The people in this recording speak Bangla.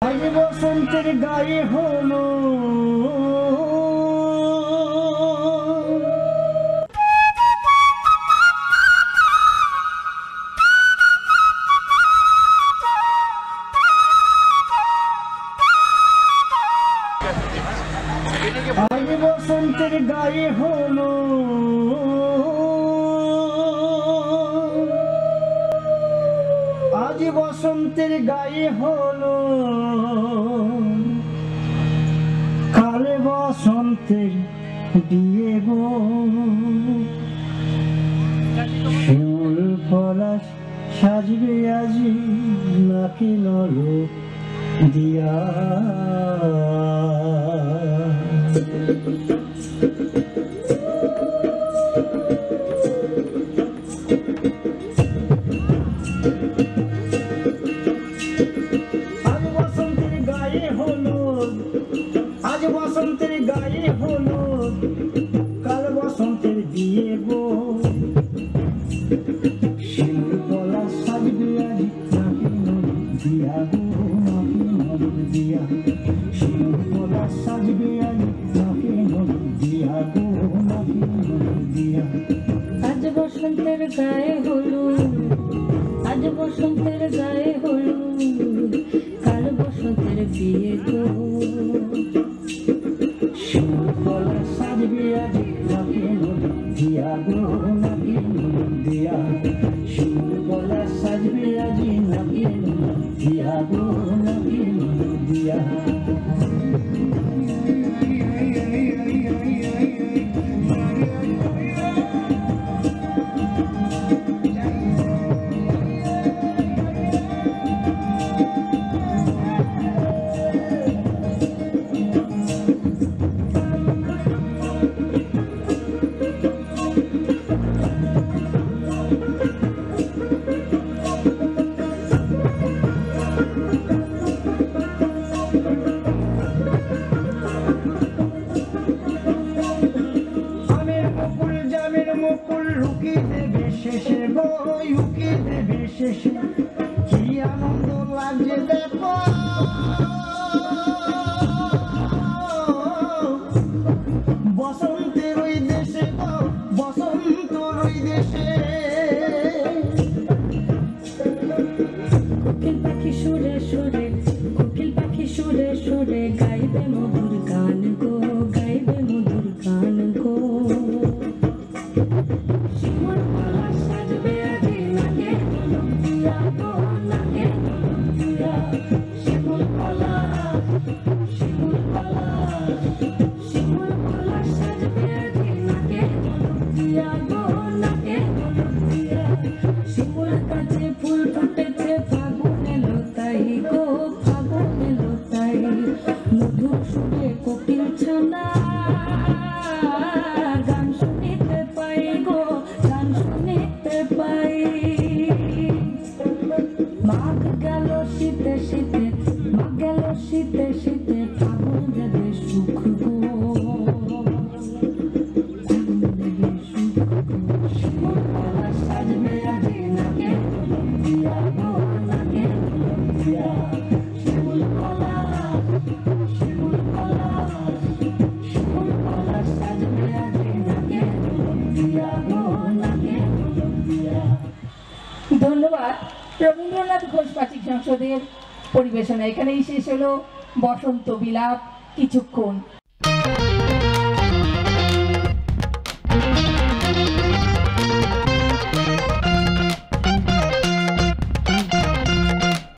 আজ বসন্তের গায়ে হলো আজ বসন্তের গায়ে হলো আজ বসন্তের গায়ে হলো কাল বসন্তের বিয়ে গো শিমুল পলাশ সাজবে আজি নাকি নরক দিয়া আজ বসন্তের গায়ে হলো কাল বসন্তের বিয়ে গো শিমুল পলাশ সাজবে আজি নাকি নরক দিয়া গো নাকি নরক দিয়া শিমুল পলাশ সাজবে আজি নাকি নরক দিয়া গো নাকি নরক দিয়া আজ বসন্তের গায়ে হলো আজ বসন্তের গায়ে হলো কাল বসন্তের বিয়ে গো শিমুল পলাশ সাজবে আজি নাকি নরক দিয়া গো নাকি নরক দিয়া শিমুল পলাশ সাজবে আজি নাকি নরক দিয়া গো নাকি নরক দিয়া লুকিয়ে দেবে শেষে গো লুকিয়ে দেবে শেষে কি আনন্দ লাগছে দেখো বসন্তের ওই দেশে গো বসন্তর ওই দেশে কোকিল পাখি সুরে সুরে কোকিল পাখি সুরে সুরে গাইবে মধুর গান গো গাইবে মধুর গান গো শিমুল পলাশ সাজবে আজি নাকি নরক দিয়া গো নাকি নরক দিয়া শিমুল পলাশ শিমুল পলাশ সাজবে আজি নাকি নরক দিয়া গো নাকি নরক দিয়া শিমুল কাছে ফুল ফুটেছে ফাগুন এলো তাই গো ফাগুন এলো তাই মধুর সুরে কোকিল ছানা গান শুনিতে পাই গো গান শুনিতে পাই মাঘ গেল শীতে শীতে মাঘ গেল শীতে শীতে ফাগুন দেবে সুখ গো ফাগুন দেবে সুখ গো শিমুল পলাশ সাজবে আজি নাকি নরক দিয়া গো নাকি নরক দিয়া শিমুল পলাশ সাজবে আজি নাকি নরক দিয়া গো নাকি নরক দিয়া। ধন্যবাদ রবীন্দ্রনাথ ঘোষ পাচিক সংসদের পরিবেশনা। এখানেই শেষ হলো বসন্ত বিলাপ কিছুক্ষণ।